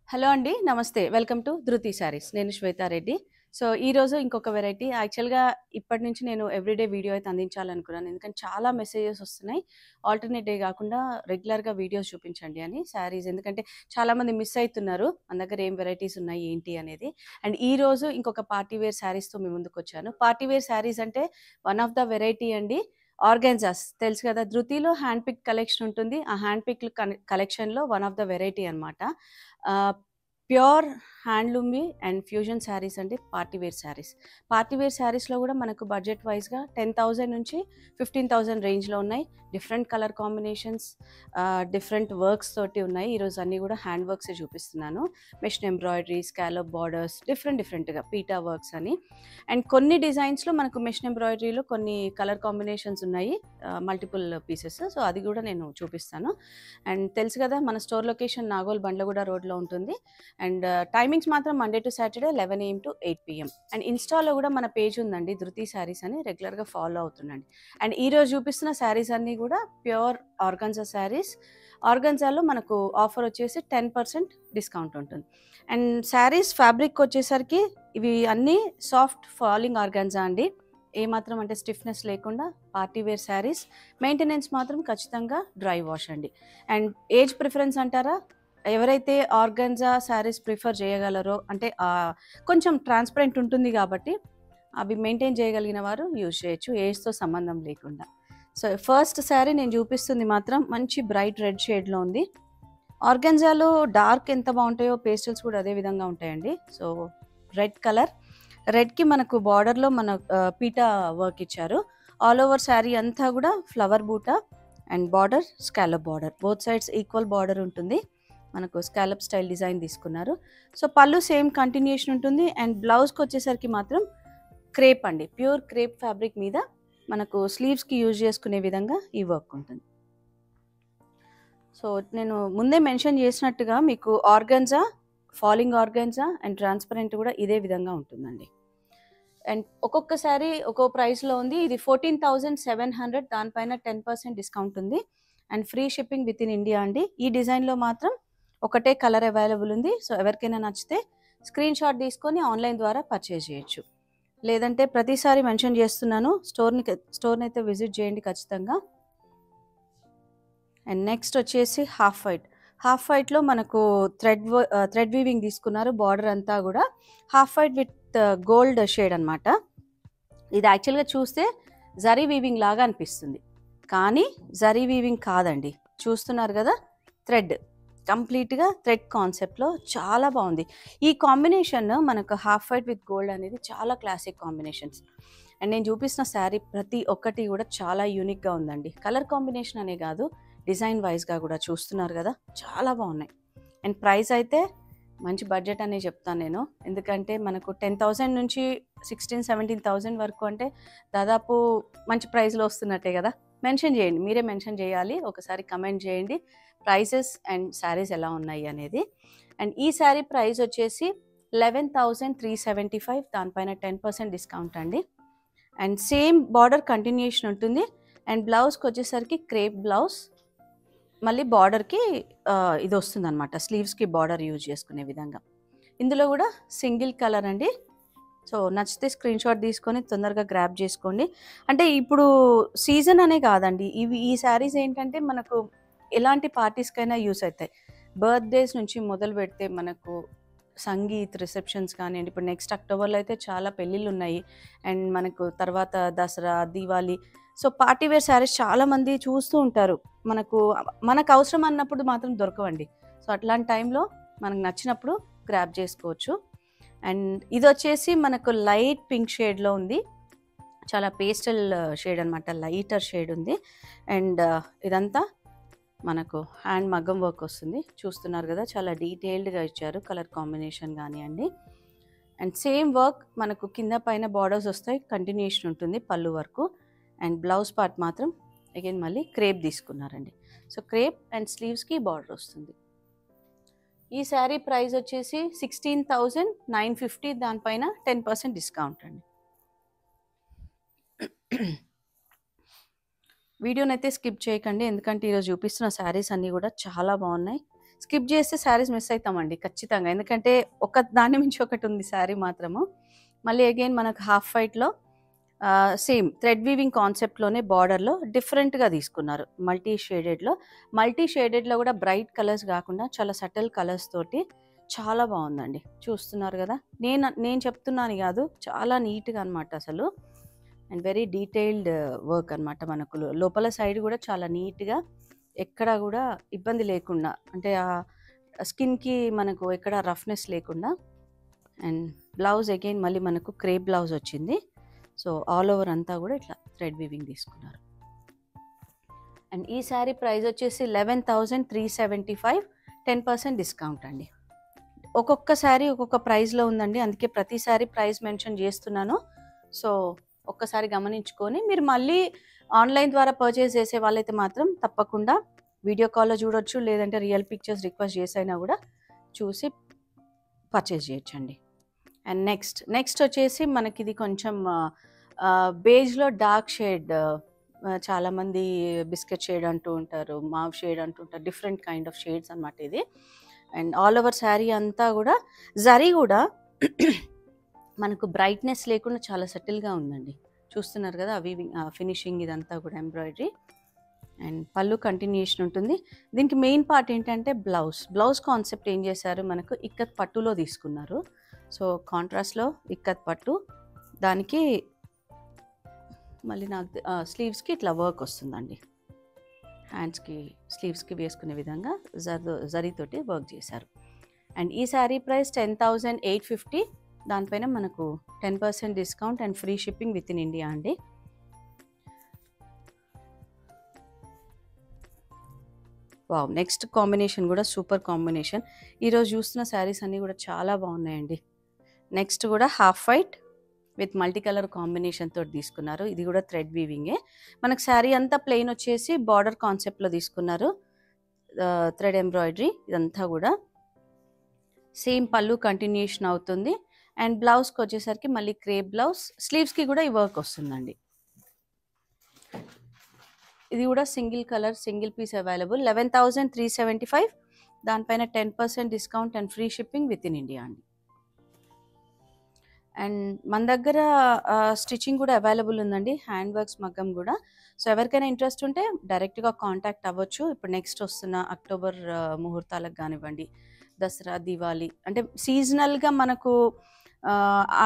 Hello అండి. నమస్తే. Welcome to ధృతి శారీస్. నేను శ్వేతా రెడ్డి. సో, ఈరోజు ఇంకొక వెరైటీ యాక్చువల్‌గా ఇప్పటి నుంచి నేను ఎవ్రీడే వీడియో అయితే అందించాలనుకున్నాను. ఎందుకంటే చాలా మెసేజెస్ వస్తున్నాయి. ఆల్టర్‌నేట్ డే గాకుండా రెగ్యులర్‌గా వీడియోస్ చూపించండి అని శారీస్. ఎందుకంటే చాలామంది మిస్ అయితున్నారు. మన దగ్గర ఏం వెరైటీస్ ఉన్నాయి ఏంటి అనేది. అండ్ ఈరోజు ఇంకొక పార్టీ వేర్ శారీస్‌తో మీ ముందుకొచ్చాను. పార్టీ వేర్ శారీస్ అంటే వన్ ఆఫ్ ద వెరైటీ అండి. ఆర్గాన్జాస్ తెలుసు కదా! ధృతిలో హ్యాండ్ పిక్ కలెక్షన్ ఉంటుంది. ఆ హ్యాండ్ పిక్ కలెక్షన్‌లో వన్ ఆఫ్ ద వెరైటీ అనమాట. ఆహ్, ప్యూర్ హ్యాండ్లూమ్‌వి అండ్ ఫ్యూజన్ శారీస్ అండి party wear saris. Party wear శారీస్‌లో గూడా మనకు బడ్జెట్ వైస్‌గా 10,000 నుంచి 15,000 రేంజ్‌లో ఉన్నాయి. Different colour combinations, different works తోటి ఉన్నాయి. ఈరోజు అన్నీ గూడా హ్యాండ్ వర్క్సే చూపిస్తున్నాను. మెషిన్ ఎంబ్రాయిడరీ, స్కాలప్ బార్డర్స్ డిఫరెంట్‌గా పీటా వర్క్స్ అని. అండ్ కొన్ని డిజైన్స్‌లో మనకు మెషిన్ ఎంబ్రాయిడరీలో కొన్ని కలర్ కాంబినేషన్స్ ఉన్నాయి. Multiple pieces. సో, అది గూడా నేను చూపిస్తాను. అండ్ తెలుసు కదా! మన స్టోర్ లొకేషన్ నాగోల్ బండ్లగూడ రోడ్‌లో ఉంటుంది. అండ్ టైమింగ్స్ మాత్రం Monday to Saturday 11 AM to 8 PM. And ఇన్‌స్టాలో గూడా మన పేజ్ ఉందండి ధృతి శారీస్ అని రెగ్యులర్‌గా ఫాలో అవుతుండండి. అండ్ ఈరోజు చూపిస్తున్న శారీస్ అన్నీ గూడా ప్యూర్ ఆర్గాన్జా శారీస్. ఆర్గాన్జాలో మనకు ఆఫర్ వచ్చేసి 10% డిస్కౌంట్ ఉంటుంది. అండ్ శారీస్ ఫ్యాబ్రిక్ వచ్చేసరికి ఇవి అన్నీ సాఫ్ట్ ఫాలింగ్ ఆర్గాన్జా అండి. ఏమాత్రం అంటే స్టిఫ్‌నెస్ లేకుండా పార్టీ వేర్ శారీస్. మెయింటెనెన్స్ మాత్రం ఖచ్చితంగా డ్రై వాష్ అండి. అండ్ ఏజ్ ప్రిఫరెన్స్ అంటారా? ఎవరైతే ఆర్గాన్జా శారీస్ ప్రిఫర్ చేయగలరో అంటే కొంచెం ట్రాన్స్పరెంట్ ఉంటుంది కాబట్టి అవి మెయింటైన్ చేయగలిగిన వారు యూజ్ చేయొచ్చు ఏజ్‌తో సంబంధం లేకుండా. సో, ఫస్ట్ శారీ నేను చూపిస్తుంది మాత్రం మంచి బ్రైట్ రెడ్ షేడ్‌లో ఉంది. ఆర్గాన్జాలో డార్క్ ఎంత బావుంటాయో పేస్టల్స్ కూడా అదే విధంగా ఉంటాయండి. So, red colour. రెడ్‌కి మనకు బార్డర్‌లో మన పీటా వర్క్ ఇచ్చారు. ఆల్ ఓవర్ శారీ అంతా కూడా ఫ్లవర్ బూటా and border scallop border. Both sides equal border ఉంటుంది. మనకు స్కాలప్ స్టైల్ డిజైన్ తీసుకున్నారు. సో, పళ్ళు సేమ్ కంటిన్యూయేషన్ ఉంటుంది. అండ్ బ్లౌజ్‌కొచ్చేసరికి మాత్రం క్రేప్ అండి. ప్యూర్ క్రేప్ ఫ్యాబ్రిక్ మీద మనకు స్లీవ్స్‌కి యూజ్ చేసుకునే విధంగా ఈ వర్క్ ఉంటుంది. సో, నేను ముందే మెన్షన్ చేసినట్టుగా మీకు organza, falling organza and transparent కూడా ఇదే విధంగా ఉంటుందండి. అండ్ ఒక్కొక్క శారీ ఒక్కో ప్రైస్‌లో ఉంది. ఇది 14,700 దానిపైన 10% డిస్కౌంట్ ఉంది. And free shipping within India అండి. ఈ డిజైన్‌లో మాత్రం ఒకటే కలర్ అవైలబుల్ ఉంది. సో, ఎవరికైనా నచ్చితే స్క్రీన్‌షాట్ తీసుకొని ఆన్‌లైన్ ద్వారా పర్చేజ్ చేయొచ్చు. లేదంటే ప్రతిసారి మెన్షన్ చేస్తున్నాను. స్టోర్‌నైతే విజిట్ చేయండి ఖచ్చితంగా. అండ్ నెక్స్ట్ వచ్చేసి హాఫ్ వైట్. హాఫ్ వైట్‌లో మనకు థ్రెడ్ వీవింగ్ తీసుకున్నారు. బార్డర్ అంతా గూడా half white with gold shade అనమాట. ఇది యాక్చువల్‌గా చూస్తే జరీ వీవింగ్ లాగా అనిపిస్తుంది. కానీ జరీ వీవింగ్ కాదండి. చూస్తున్నారు గదా! థ్రెడ్. కంప్లీట్‌గా థ్రెడ్ కాన్సెప్ట్‌లో చాలా బావుంది. ఈ కాంబినేషన్ మనకు హాఫ్ వైట్ విత్ గోల్డ్ అనేది చాలా క్లాసిక్ కాంబినేషన్స్. అండ్ నేను చూపిస్తున్న శారీ ప్రతి ఒక్కటి గూడా చాలా యూనిక్‌గా ఉందండి. కలర్ కాంబినేషన్ అనే గాదు, డిజైన్ వైస్‌గా గూడా చూస్తున్నారు గదా! చాలా బావున్నాయి. అండ్ ప్రైస్ అయితే మంచి బడ్జెట్ అనే చెప్తాను నేను. ఎందుకంటే మనకు 10,000 నుంచి 16,000, 17,000 వరకు అంటే దాదాపు మంచి ప్రైస్‌లో వస్తున్నట్టే గదా! మెన్షన్ చేయండి. మీరే మెన్షన్ చేయాలి. ఒకసారి కమెంట్ చేయండి. ప్రైసెస్ అండ్ శారీస్ ఎలా ఉన్నాయి అనేది. అండ్ ఈ శారీ ప్రైస్ వచ్చేసి 11,375 దానిపైన 10% డిస్కౌంట్ అండి. అండ్ సేమ్ బార్డర్ కంటిన్యూయేషన్ ఉంటుంది. అండ్ బ్లౌజ్‌కొచ్చేసరికి క్రేప్ బ్లౌజ్. మళ్ళీ బార్డర్‌కి ఇది వస్తుందనమాట. స్లీవ్స్‌కి బార్డర్ యూజ్ చేసుకునే విధంగా. ఇందులో గూడా సింగిల్ కలర్ అండి. సో, నచ్చితే స్క్రీన్‌షాట్ తీసుకొని తొందరగా గ్రాబ్ చేసుకోండి. అంటే ఇప్పుడు సీజన్ అనే కాదండి. ఈ శారీస్ ఏంటంటే మనకు ఎలాంటి పార్టీస్‌కైనా యూజ్ అయితాయి. బర్త్‌డేస్ నుంచి మొదలుపెడితే మనకు సంగీత్ రిసెప్షన్స్ కానియండి, ఇప్పుడు నెక్స్ట్ అక్టోబర్‌లో అయితే చాలా పెళ్ళిళ్ళున్నాయి. అండ్ మనకు తర్వాత Dussehra, Diwali. So, party wear saris చాలామంది చూస్తూ ఉంటారు. మనకు అవసరం అన్నప్పుడు మాత్రం దొరకవండి. సో, అట్లాంటి టైంలో మనకు నచ్చినప్పుడు గ్రాబ్ చేసుకోవచ్చు. అండ్ ఇదొచ్చేసి మనకు లైట్ పింక్ షేడ్‌లో ఉంది. చాలా పేస్టల్ షేడ్ అనమాట. లైటర్ షేడ్ ఉంది. అండ్ ఇదంతా మనకు హ్యాండ్ మగ్గం వర్క్ వస్తుంది. చూస్తున్నారు గదా! చాలా డీటెయిల్డ్‌గా ఇచ్చారు. కలర్ కాంబినేషన్ గానియండి. అండ్ సేమ్ వర్క్ మనకు కింద పైన బార్డర్స్ వస్తాయి. కంటిన్యూయేషన్ ఉంటుంది పళ్ళు వరకు. అండ్ బ్లౌజ్ పార్ట్ మాత్రం అగైన్ మళ్ళీ క్రేప్ తీసుకున్నారండి. సో, క్రేప్ అండ్ స్లీవ్స్‌కి బార్డర్ వస్తుంది. ఈ శారీ ప్రైస్ వచ్చేసి 16,950 దానిపైన 10% డిస్కౌంట్ అండి. వీడియోనైతే స్కిప్ చేయకండి. ఎందుకంటే ఈరోజు చూపిస్తున్న శారీస్ అన్నీ కూడా చాలా బాగున్నాయి. స్కిప్ చేస్తే శారీస్ మిస్ అవుతామండి ఖచ్చితంగా. ఎందుకంటే ఒక దాని మించి ఒకటి ఉంది శారీ మాత్రము. మళ్ళీ అగైన్ మనకు హాఫ్ వైట్‌లో సేమ్ థ్రెడ్ వీవింగ్ కాన్సెప్ట్‌లోనే బార్డర్‌లో డిఫరెంట్‌గా తీసుకున్నారు. మల్టీ షేడెడ్‌లో కూడా బ్రైట్ కలర్స్ కాకుండా చాలా సటిల్ కలర్స్ తోటి చాలా బాగుందండి. చూస్తున్నారు కదా! నేను చెప్తున్నాను కాదు. చాలా నీట్‌గా అనమాట అసలు. అండ్ వెరీ డీటెయిల్డ్ వర్క్ అనమాట. మనకు లోపల సైడ్ కూడా చాలా నీట్‌గా ఎక్కడ కూడా ఇబ్బంది లేకుండా, అంటే స్కిన్‌కి మనకు ఎక్కడ రఫ్‌నెస్ లేకుండా. అండ్ బ్లౌజ్ అగైన్ మళ్ళీ మనకు క్రేప్ బ్లౌజ్ వచ్చింది. సో ఆల్ ఓవర్ అంతా కూడా ఇట్లా థ్రెడ్ వీవింగ్ తీసుకున్నారు. అండ్ ఈ శారీ ప్రైస్ వచ్చేసి 11,375, 10% డిస్కౌంట్ అండి. ఒక్కొక్క శారీ ఒక్కొక్క ప్రైస్లో ఉందండి. అందుకే ప్రతి శారీ ప్రైస్ మెన్షన్ చేస్తున్నాను. సో ఒక్కసారి గమనించుకొని మీరు మళ్ళీ ఆన్లైన్ ద్వారా పర్చేస్ చేసే వాళ్ళైతే మాత్రం తప్పకుండా వీడియో కాల్లో చూడొచ్చు, లేదంటే రియల్ పిక్చర్స్ రిక్వెస్ట్ చేసైనా కూడా చూసి పర్చేస్ చేయొచ్చండి. అండ్ నెక్స్ట్ వచ్చేసి మనకి ఇది కొంచెం బేజ్లో డార్క్ షేడ్, చాలామంది బిస్కెట్ షేడ్ అంటూ ఉంటారు, మావ్ షేడ్ అంటూ ఉంటారు, డిఫరెంట్ కైండ్ ఆఫ్ షేడ్స్ అనమాట ఇది. అండ్ ఆల్ ఓవర్ శారీ అంతా కూడా జరీ కూడా మనకు బ్రైట్నెస్ లేకుండా చాలా సెటిల్గా ఉందండి. చూస్తున్నారు కదా వీవింగ్ ఫినిషింగ్ ఇదంతా కూడా ఎంబ్రాయిడరీ. అండ్ పళ్ళు కంటిన్యూషన్ ఉంటుంది. దీనికి మెయిన్ పార్ట్ ఏంటంటే బ్లౌజ్ కాన్సెప్ట్ ఏం చేశారు, మనకు ఇక్కత్ పట్టులో తీసుకున్నారు. సో కాంట్రాస్ట్లో ఇక్కత్ పట్టు, దానికి మళ్ళీ నాకు స్లీవ్స్కి ఇట్లా వర్క్ వస్తుందండి. హ్యాండ్స్కి స్లీవ్స్కి వేసుకునే విధంగా జరీతోటి వర్క్ చేశారు. అండ్ ఈ శారీ ప్రైస్ 10,850. దానిపైన మనకు 10% discount and free shipping within India అండి. వావ్, నెక్స్ట్ కాంబినేషన్ కూడా సూపర్ కాంబినేషన్. ఈరోజు చూస్తున్న శారీస్ అన్నీ కూడా చాలా బాగున్నాయండి. నెక్స్ట్ కూడా half white with multi colour combination తోటి తీసుకున్నారు. ఇది కూడా థ్రెడ్ వీవింగే. మనకు శారీ అంతా ప్లెయిన్ వచ్చేసి బార్డర్ కాన్సెప్ట్లో తీసుకున్నారు. థ్రెడ్ ఎంబ్రాయిడరీ ఇదంతా కూడా సేమ్ పళ్ళు కంటిన్యూషన్ అవుతుంది. అండ్ బ్లౌజ్కి వచ్చేసరికి మళ్ళీ క్రేప్ బ్లౌజ్, స్లీవ్స్కి కూడా ఈ వర్క్ వస్తుందండి. ఇది కూడా single colour single piece available. 11,375. దానిపైన 10% discount and free shipping within India అండి. అండ్ మన దగ్గర స్టిచ్చింగ్ కూడా అవైలబుల్ ఉందండి, హ్యాండ్ వర్క్స్ మగ్గం కూడా. సో ఎవరికైనా ఇంట్రెస్ట్ ఉంటే డైరెక్ట్గా కాంటాక్ట్ అవ్వచ్చు. ఇప్పుడు నెక్స్ట్ వస్తున్న అక్టోబర్ ముహూర్తాలకు కానివ్వండి, దసరా, దివాళీ, అంటే సీజనల్గా మనకు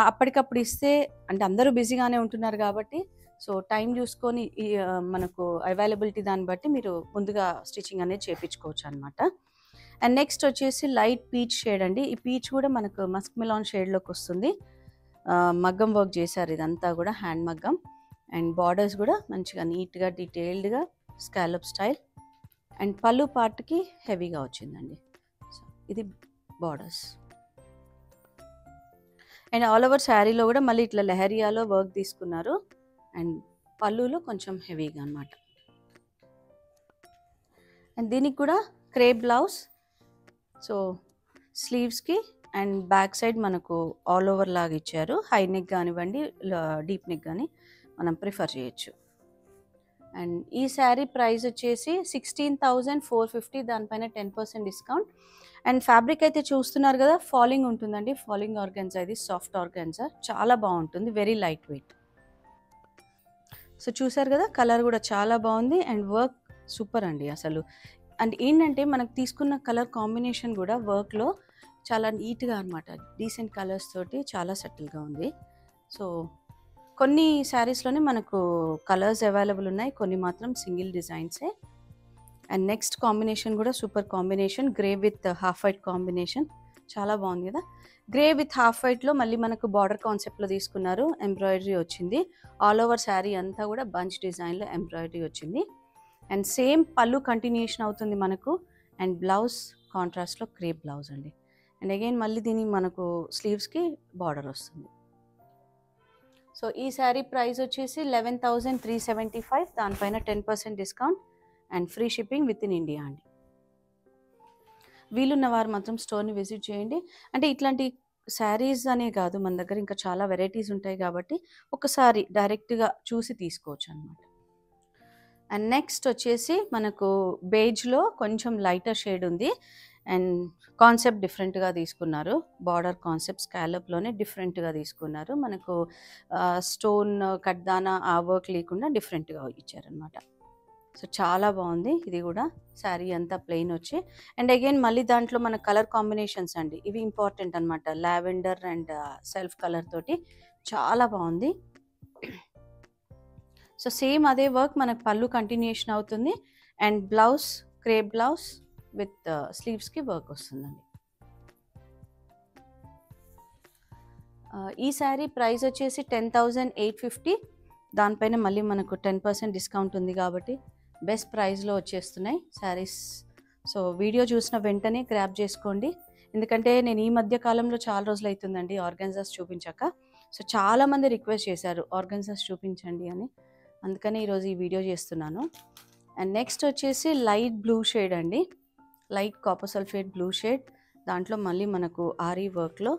అప్పటికప్పుడు ఇస్తే, అంటే అందరూ బిజీగానే ఉంటున్నారు కాబట్టి సో టైం చూసుకొని మనకు అవైలబిలిటీ దాన్ని బట్టి మీరు ముందుగా స్టిచ్చింగ్ అనేది చేయించుకోవచ్చు అనమాట. అండ్ నెక్స్ట్ వచ్చేసి లైట్ పీచ్ షేడ్ అండి. ఈ పీచ్ కూడా మనకు మస్క్ మిలాన్ షేడ్లోకి వస్తుంది. మగ్గం వర్క్ చేశారు, ఇదంతా కూడా హ్యాండ్ మగ్గం. అండ్ బార్డర్స్ కూడా మంచిగా నీట్గా డీటెయిల్డ్గా స్కాలప్ స్టైల్. అండ్ పళ్ళు పార్ట్కి హెవీగా వచ్చిందండి. సో ఇది బార్డర్స్. అండ్ ఆల్ ఓవర్ శారీలో కూడా మళ్ళీ ఇట్లా లెహరియాలో వర్క్ తీసుకున్నారు. అండ్ పళ్ళులో కొంచెం హెవీగా అనమాట. అండ్ దీనికి కూడా క్రేప్ బ్లౌజ్. సో స్లీవ్స్కి అండ్ బ్యాక్ సైడ్ మనకు ఆల్ ఓవర్ లాగా ఇచ్చారు. హై నెక్ కానివ్వండి, డీప్ నెక్ కానీ మనం ప్రిఫర్ చేయొచ్చు. అండ్ ఈ శారీ ప్రైస్ వచ్చేసి 16,450. దానిపైన 10% డిస్కౌంట్. అండ్ ఫ్యాబ్రిక్ అయితే చూస్తున్నారు కదా, ఫాలింగ్ ఉంటుందండి. ఫాలింగ్ ఆర్గాన్జా, ఇది సాఫ్ట్ ఆర్గాన్జా, చాలా బాగుంటుంది, వెరీ లైట్ వెయిట్. సో చూసారు కదా, కలర్ కూడా చాలా బాగుంది అండ్ వర్క్ సూపర్ అండి అసలు. అండ్ ఏంటంటే మనకు తీసుకున్న కలర్ కాంబినేషన్ కూడా వర్క్లో చాలా నీట్గా అనమాట, డీసెంట్ కలర్స్ తోటి చాలా సెటిల్గా ఉంది. సో కొన్ని శారీస్లోనే మనకు కలర్స్ అవైలబుల్ ఉన్నాయి, కొన్ని మాత్రం సింగిల్ డిజైన్సే. అండ్ నెక్స్ట్ కాంబినేషన్ కూడా super combination, grey with half white combination, చాలా బాగుంది కదా. గ్రే విత్ హాఫ్ వైట్లో మళ్ళీ మనకు బార్డర్ కాన్సెప్ట్లో తీసుకున్నారు, ఎంబ్రాయిడరీ వచ్చింది. ఆల్ ఓవర్ శారీ అంతా కూడా బంచ్ డిజైన్లో ఎంబ్రాయిడరీ వచ్చింది. అండ్ సేమ్ పళ్ళు కంటిన్యూషన్ అవుతుంది మనకు. అండ్ బ్లౌజ్ కాంట్రాస్ట్లో క్రేప్ బ్లౌజ్ అండి. అండ్ అగైన్ మళ్ళీ దీని మనకు స్లీవ్స్కి బార్డర్ వస్తుంది. సో ఈ శారీ ప్రైస్ వచ్చేసి 11,375. దానిపైన 10% discount and free shipping within India అండి. వీలున్న వారు మాత్రం స్టోర్ని విజిట్ చేయండి. అంటే ఇట్లాంటి శారీస్ అనే కాదు, మన దగ్గర ఇంకా చాలా వెరైటీస్ ఉంటాయి కాబట్టి ఒకసారి డైరెక్ట్గా చూసి తీసుకోవచ్చు అనమాట. అండ్ నెక్స్ట్ వచ్చేసి మనకు బేజ్లో కొంచెం లైటర్ షేడ్ ఉంది. అండ్ కాన్సెప్ట్ డిఫరెంట్గా తీసుకున్నారు. బార్డర్ కాన్సెప్ట్ స్కాలప్లోనే డిఫరెంట్గా తీసుకున్నారు. మనకు స్టోన్ కడ్దానా ఆ వర్క్ లేకుండా డిఫరెంట్గా ఇచ్చారనమాట. సో చాలా బాగుంది. ఇది కూడా శారీ అంతా ప్లెయిన్ వచ్చి అండ్ అగైన్ మళ్ళీ దాంట్లో మన కలర్ కాంబినేషన్స్ అండి, ఇవి ఇంపార్టెంట్ అనమాట. లావెండర్ అండ్ సెల్ఫ్ కలర్ తోటి చాలా బాగుంది. సో సేమ్ అదే వర్క్ మనకు పళ్ళు కంటిన్యూషన్ అవుతుంది and blouse crepe blouse with స్లీవ్స్కి వర్క్ వస్తుందండి. ఈ శారీ ప్రైస్ వచ్చేసి 10,850. దానిపైన మళ్ళీ మనకు 10% డిస్కౌంట్ ఉంది కాబట్టి బెస్ట్ ప్రైస్లో వచ్చేస్తున్నాయి శారీస్. సో వీడియో చూసిన వెంటనే గ్రాబ్ చేసుకోండి, ఎందుకంటే నేను ఈ మధ్య కాలంలో చాలా రోజులు అవుతుందండి ఆర్గాన్జాస్ చూపించాక. సో చాలామంది రిక్వెస్ట్ చేశారు ఆర్గాన్జాస్ చూపించండి అని, అందుకని ఈరోజు ఈ వీడియో చేస్తున్నాను. అండ్ నెక్స్ట్ వచ్చేసి లైట్ బ్లూ షేడ్ అండి, light copper sulphate blue shade. దాంట్లో మళ్ళీ మనకు ఆరీ వర్క్లో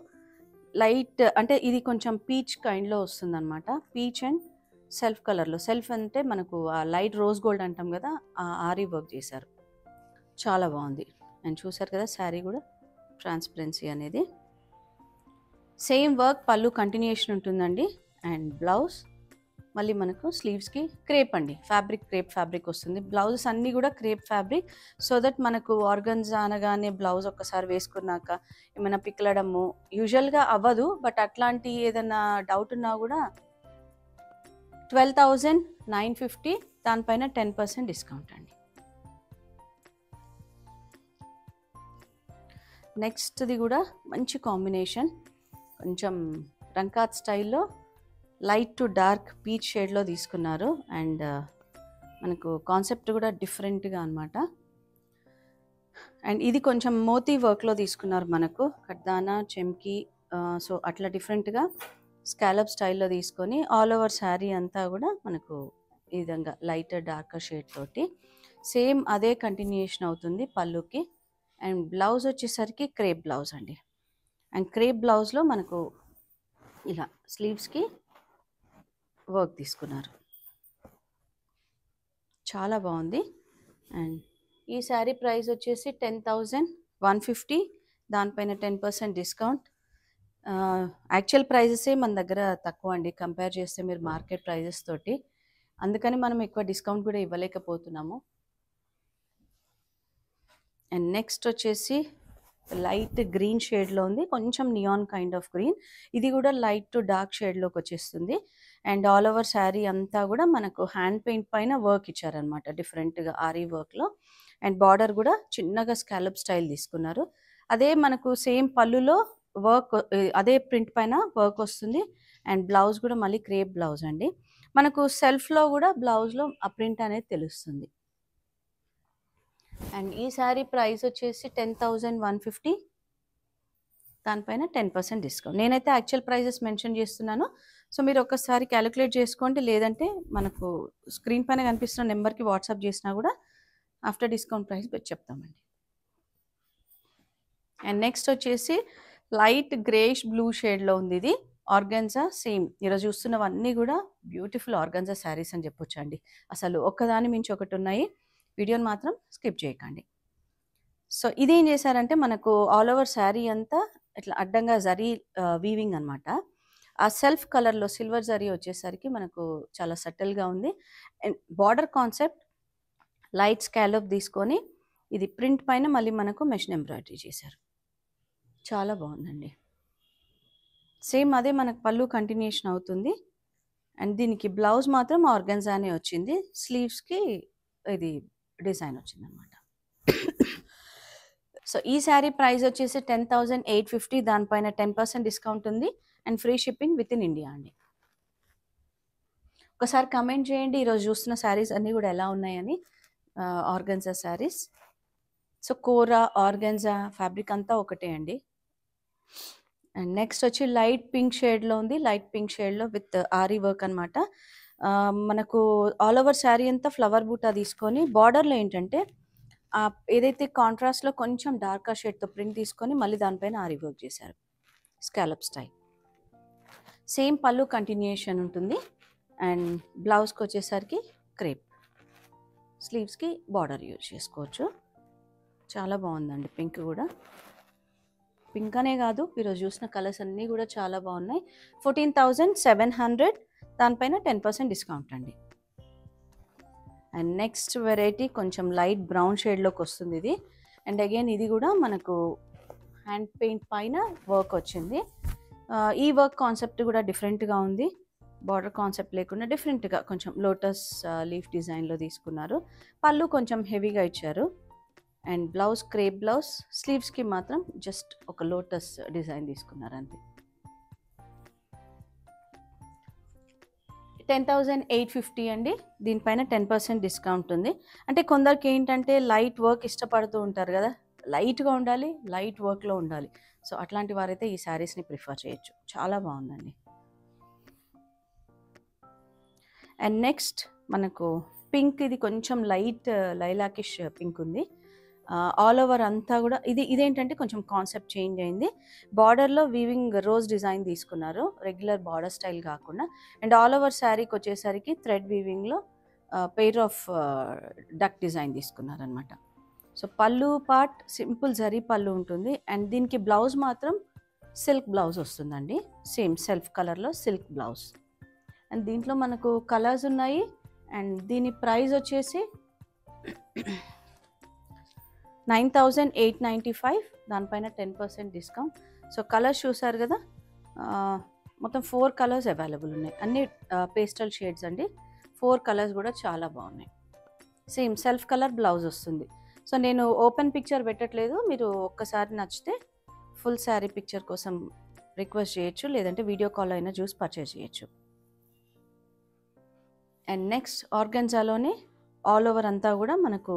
లైట్ అంటే ఇది కొంచెం పీచ్ కైండ్లో వస్తుంది అనమాట. పీచ్ అండ్ సెల్ఫ్ కలర్లో, సెల్ఫ్ అంటే మనకు ఆ లైట్ రోజ్ గోల్డ్ అంటాం కదా, ఆ ఆరీ వర్క్ చేశారు. చాలా బాగుంది. అండ్ చూసారు కదా శారీ కూడా ట్రాన్స్పరెన్సీ అనేది. సేమ్ వర్క్ పళ్ళు కంటిన్యూషన్ ఉంటుందండి. అండ్ బ్లౌజ్ మళ్ళీ మనకు స్లీవ్స్కి క్రేప్ అండి, ఫ్యాబ్రిక్ క్రేప్ ఫ్యాబ్రిక్ వస్తుంది. బ్లౌజెస్ అన్నీ కూడా క్రేప్ ఫ్యాబ్రిక్, సో దట్ మనకు ఆర్గన్జా అనగానే బ్లౌజ్ ఒక్కసారి వేసుకున్నాక ఏమైనా పిక్లడము యూజువల్గా అవ్వదు, బట్ అట్లాంటి ఏదైనా డౌట్ ఉన్నా కూడా 12,950, దానిపైన 10% డిస్కౌంట్ అండి. నెక్స్ట్ది కూడా మంచి కాంబినేషన్, కొంచెం రంకాత్ స్టైల్లో లైట్ టు డార్క్ పీచ్ షేడ్లో తీసుకున్నారు. అండ్ మనకు కాన్సెప్ట్ కూడా డిఫరెంట్గా అనమాట. అండ్ ఇది కొంచెం మోతీ వర్క్లో తీసుకున్నారు, మనకు కడ్దానా చెమ్కి, సో అట్లా డిఫరెంట్గా స్కాలప్ స్టైల్లో తీసుకొని ఆల్ ఓవర్ శారీ అంతా కూడా మనకు ఈ విధంగా లైటర్ డార్కర్ షేడ్ తోటి సేమ్ అదే కంటిన్యూషన్ అవుతుంది పళ్ళుకి. అండ్ బ్లౌజ్ వచ్చేసరికి క్రేప్ బ్లౌజ్ అండి. అండ్ క్రేప్ బ్లౌజ్లో మనకు ఇలా స్లీవ్స్కి వర్క్ తీసుకున్నారు, చాలా బాగుంది. అండ్ ఈ శారీ ప్రైస్ వచ్చేసి 10,150, దానిపైన 10% డిస్కౌంట్. యాక్చువల్ ప్రైజెసే మన దగ్గర తక్కువ అండి కంపేర్ చేస్తే మీరు మార్కెట్ ప్రైజెస్ తోటి, అందుకని మనం ఎక్కువ డిస్కౌంట్ కూడా ఇవ్వలేకపోతున్నాము. అండ్ నెక్స్ట్ వచ్చేసి లైట్ గ్రీన్ షేడ్లో ఉంది, కొంచెం నియాన్ కైండ్ ఆఫ్ గ్రీన్. ఇది కూడా లైట్ టు డార్క్ షేడ్లోకి వచ్చేస్తుంది. అండ్ ఆల్ ఓవర్ శారీ అంతా కూడా మనకు హ్యాండ్ పెయింట్ పైన వర్క్ ఇచ్చారనమాట డిఫరెంట్గా ఆరీ వర్క్లో. అండ్ బార్డర్ కూడా చిన్నగా స్కాలప్ స్టైల్ తీసుకున్నారు. అదే మనకు సేమ్ పళ్ళులో వర్క్, అదే ప్రింట్ పైన వర్క్ వస్తుంది. అండ్ బ్లౌజ్ కూడా మళ్ళీ క్రేప్ బ్లౌజ్ అండి. మనకు సెల్ఫ్లో కూడా బ్లౌజ్లో ఆ ప్రింట్ అనేది తెలుస్తుంది. అండ్ ఈ శారీ ప్రైస్ వచ్చేసి 10,150, దానిపైన 10% డిస్కౌంట్. నేనైతే యాక్చువల్ ప్రైజెస్ మెన్షన్ చేస్తున్నాను, సో మీరు ఒక్కసారి క్యాలిక్యులేట్ చేసుకోండి, లేదంటే మనకు స్క్రీన్ పైన కనిపిస్తున్న నెంబర్కి వాట్సాప్ చేసినా కూడా ఆఫ్టర్ డిస్కౌంట్ ప్రైస్ చెప్తామండి. అండ్ నెక్స్ట్ వచ్చేసి లైట్ గ్రేష్ బ్లూ షేడ్లో ఉంది, ఇది ఆర్గాన్జా. సేమ్ ఈరోజు చూస్తున్నవన్నీ కూడా బ్యూటిఫుల్ ఆర్గాన్జా శారీస్ అని చెప్పొచ్చు అండి. అసలు ఒక్కదాని మించి ఒకటి ఉన్నాయి, వీడియోని మాత్రం స్కిప్ చేయకండి. సో ఇదేం చేశారంటే మనకు ఆల్ ఓవర్ శారీ అంతా ఇట్లా అడ్డంగా జరీ వీవింగ్ అనమాట. ఆ సెల్ఫ్ కలర్లో సిల్వర్ జరీ వచ్చేసరికి మనకు చాలా సటిల్గా ఉంది. And border concept light scallop తీసుకొని ఇది ప్రింట్ పైన మళ్ళీ మనకు మెషిన్ ఎంబ్రాయిడరీ చేశారు, చాలా బాగుందండి. సేమ్ అదే మనకు పళ్ళు కంటిన్యూషన్ అవుతుంది. అండ్ దీనికి బ్లౌజ్ మాత్రం ఆర్గాన్జానే వచ్చింది, స్లీవ్స్కి ఇది డిజైన్ వచ్చింది అనమాట. సో ఈ శారీ ప్రైస్ వచ్చేసి 10,850, దానిపైన 10% డిస్కౌంట్ ఉంది. And free shipping within India అండి. ఒకసారి కమెంట్ చేయండి ఈరోజు చూస్తున్న శారీస్ అన్నీ కూడా ఎలా ఉన్నాయని, ఆర్గాన్జా శారీస్. సో కోరా ఆర్గాన్జా ఫ్యాబ్రిక్ అంతా ఒకటే అండి. అండ్ నెక్స్ట్ వచ్చి లైట్ పింక్ షేడ్లో ఉంది, లైట్ పింక్ షేడ్లో విత్ ఆరీ వర్క్ అనమాట. మనకు ఆల్ ఓవర్ శారీ అంతా ఫ్లవర్ బూటా తీసుకొని బార్డర్లో ఏంటంటే ఏదైతే కాంట్రాస్ట్లో కొంచెం డార్కర్ షేడ్తో ప్రింట్ తీసుకొని మళ్ళీ దానిపైన ఆరీ వర్క్ చేశారు స్కాలప్ స్టైల్. సేమ్ పళ్ళు కంటిన్యూషన్ ఉంటుంది. అండ్ బ్లౌజ్కి వచ్చేసరికి క్రేప్, స్లీవ్స్కి బార్డర్ యూజ్ చేసుకోవచ్చు. చాలా బాగుందండి పింక్ కూడా. పింక్ అనే కాదు, ఈరోజు చూసిన కలర్స్ అన్నీ కూడా చాలా బాగున్నాయి. 14,700, దానిపైన 10% డిస్కౌంట్ అండి. అండ్ నెక్స్ట్ వెరైటీ కొంచెం లైట్ బ్రౌన్ షేడ్లోకి వస్తుంది ఇది. అండ్ అగైన్ ఇది కూడా మనకు హ్యాండ్ పెయింట్ పైన వర్క్ వచ్చింది. ఈ వర్క్ కాన్సెప్ట్ కూడా డిఫరెంట్గా ఉంది. బార్డర్ కాన్సెప్ట్ లేకుండా డిఫరెంట్గా కొంచెం లోటస్ లీఫ్ డిజైన్లో తీసుకున్నారు. పళ్ళు కొంచెం హెవీగా ఇచ్చారు. అండ్ బ్లౌజ్ క్రేప్ బ్లౌజ్, స్లీవ్స్కి మాత్రం జస్ట్ ఒక లోటస్ డిజైన్ తీసుకున్నారు అంతే. 10,850 అండి. దీనిపైన 10% డిస్కౌంట్ ఉంది. అంటే కొందరికి ఏంటంటే లైట్ వర్క్ ఇష్టపడుతూ ఉంటారు కదా, లైట్గా ఉండాలి, లైట్ వర్క్లో ఉండాలి. సో అట్లాంటి వారైతే ఈ శారీస్ని ప్రిఫర్ చేయొచ్చు. చాలా బాగుందండి. అండ్ నెక్స్ట్ మనకు పింక్, ఇది కొంచెం లైట్ లైలాకిష్ పింక్ ఉంది. ఆల్ ఓవర్ అంతా కూడా ఇదేంటంటే కొంచెం కాన్సెప్ట్ చేంజ్ అయింది. బార్డర్లో వీవింగ్ రోజ్ డిజైన్ తీసుకున్నారు, రెగ్యులర్ బార్డర్ స్టైల్ కాకుండా. అండ్ ఆల్ ఓవర్ శారీకి వచ్చేసరికి థ్రెడ్ వీవింగ్లో పెయిర్ ఆఫ్ డక్ డిజైన్ తీసుకున్నారు అనమాట. సో పళ్ళు పార్ట్ సింపుల్ జరీ పళ్ళు ఉంటుంది. అండ్ దీనికి బ్లౌజ్ మాత్రం సిల్క్ బ్లౌజ్ వస్తుందండి, సేమ్ సెల్ఫ్ కలర్లో సిల్క్ బ్లౌజ్. అండ్ దీంట్లో మనకు కలర్స్ ఉన్నాయి. అండ్ దీని ప్రైస్ వచ్చేసి 9,895, దానిపైన 10% డిస్కౌంట్. సో కలర్స్ చూసారు కదా, మొత్తం 4 కలర్స్ అవైలబుల్ ఉన్నాయి. అన్ని పేస్టల్ షేడ్స్ అండి. 4 కలర్స్ కూడా చాలా బాగున్నాయి. సేమ్ సెల్ఫ్ కలర్ బ్లౌజ్ వస్తుంది. సో నేను ఓపెన్ పిక్చర్ పెట్టట్లేదు, మీరు ఒక్కసారి నచ్చితే ఫుల్ శారీ పిక్చర్ కోసం రిక్వెస్ట్ చేయొచ్చు, లేదంటే వీడియో కాల్ అయినా చూసి పర్చేజ్ చేయొచ్చు. అండ్ నెక్స్ట్ ఆర్గన్జాలోనే ఆల్ ఓవర్ అంతా కూడా మనకు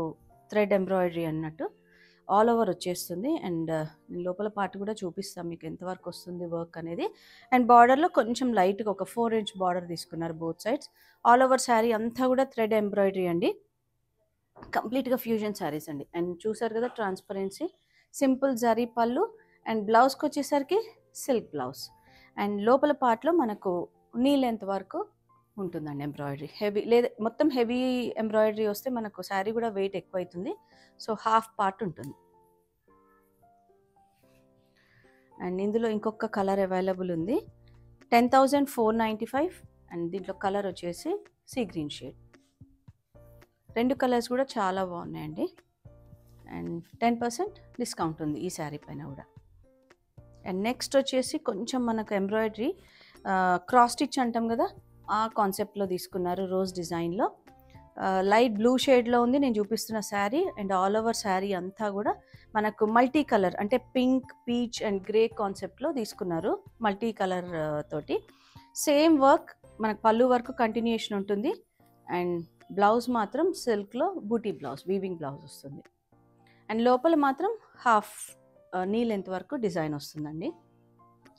థ్రెడ్ ఎంబ్రాయిడరీ అన్నట్టు ఆల్ ఓవర్ వచ్చేస్తుంది. అండ్ నేను లోపల పార్ట్ కూడా చూపిస్తాను మీకు ఎంతవరకు వస్తుంది వర్క్ అనేది. అండ్ బార్డర్లో కొంచెం లైట్గా ఒక 4 ఇంచ్ బార్డర్ తీసుకున్నారు both sides. All over sari అంతా కూడా థ్రెడ్ ఎంబ్రాయిడరీ అండి, కంప్లీట్గా ఫ్యూజన్ శారీస్ అండి. అండ్ చూసారు కదా ట్రాన్స్పరెన్సీ, సింపుల్ జరీ పళ్ళు. అండ్ బ్లౌజ్కి వచ్చేసరికి సిల్క్ బ్లౌజ్. అండ్ లోపల పార్ట్లో మనకు నీ లెంత్ వరకు ఉంటుందండి ఎంబ్రాయిడరీ. హెవీ లేదా మొత్తం హెవీ ఎంబ్రాయిడరీ వస్తే మనకు శారీ కూడా వెయిట్ ఎక్కువ అవుతుంది. సో హాఫ్ పార్ట్ ఉంటుంది. అండ్ ఇందులో ఇంకొక కలర్ అవైలబుల్ ఉంది, 10,495. అండ్ దీంట్లో కలర్ వచ్చేసి సీ గ్రీన్ షేడ్. 2 కలర్స్ కూడా చాలా బాగున్నాయండి. అండ్ 10% డిస్కౌంట్ ఉంది ఈ శారీ పైన కూడా. అండ్ నెక్స్ట్ వచ్చేసి కొంచెం మనకు ఎంబ్రాయిడరీ క్రాస్ స్టిచ్ అంటాం కదా, ఆ కాన్సెప్ట్లో తీసుకున్నారు రోజ్ డిజైన్లో. లైట్ బ్లూ షేడ్లో ఉంది నేను చూపిస్తున్న sari. And all over sari అంతా కూడా మనకు మల్టీ కలర్ అంటే పింక్, పీచ్ అండ్ గ్రే కాన్సెప్ట్లో తీసుకున్నారు, మల్టీ కలర్ తోటి. సేమ్ వర్క్ మనకు పళ్ళు వరకు కంటిన్యూషన్ ఉంటుంది. అండ్ బ్లౌజ్ మాత్రం సిల్క్లో బూటీ బ్లౌజ్, వీవింగ్ బ్లౌజ్ వస్తుంది. అండ్ లోపల మాత్రం హాఫ్ నీ లెంత్ వరకు డిజైన్ వస్తుందండి.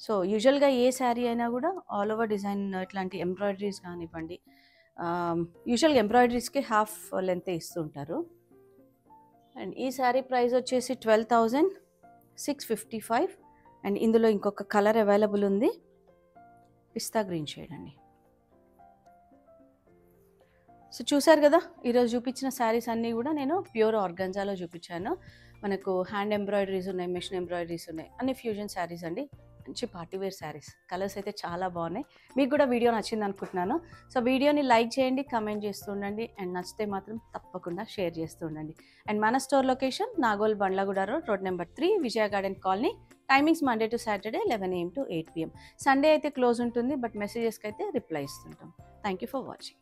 సో యూజువల్గా ఏ శారీ అయినా కూడా ఆల్ ఓవర్ డిజైన్ ఇట్లాంటి ఎంబ్రాయిడరీస్ కానివ్వండి, యూజువల్గా ఎంబ్రాయిడరీస్కి హాఫ్ లెంత్ ఇస్తుంటారు. అండ్ ఈ శారీ ప్రైస్ వచ్చేసి 12,655. అండ్ ఇందులో ఇంకొక కలర్ అవైలబుల్ ఉంది, పిస్తా గ్రీన్ షేడ్ అండి. సో చూసారు కదా, ఈరోజు చూపించిన శారీస్ అన్నీ కూడా నేను ప్యూర్ ఆర్గంజాలో చూపించాను. మనకు హ్యాండ్ ఎంబ్రాయిడరీస్ ఉన్నాయి, మెషిన్ ఎంబ్రాయిడరీస్ ఉన్నాయి, అన్ని ఫ్యూజన్ శారీస్ అండి. మంచి పార్టీవేర్ శారీస్, కలర్స్ అయితే చాలా బాగున్నాయి. మీకు కూడా వీడియో నచ్చింది అనుకుంటున్నాను. సో వీడియోని లైక్ చేయండి, కమెంట్ చేస్తూ ఉండండి. అండ్ నచ్చితే మాత్రం తప్పకుండా షేర్ చేస్తూ ఉండండి. అండ్ మన store location Nagole Bandlaguda road number 3, Vijaya garden colony. Timings Monday to Saturday 11 AM to 8 PM. Sunday అయితే క్లోజ్ ఉంటుంది, బట్ మెసేజెస్కి అయితే రిప్లై ఇస్తుంటాం. Thank you for watching.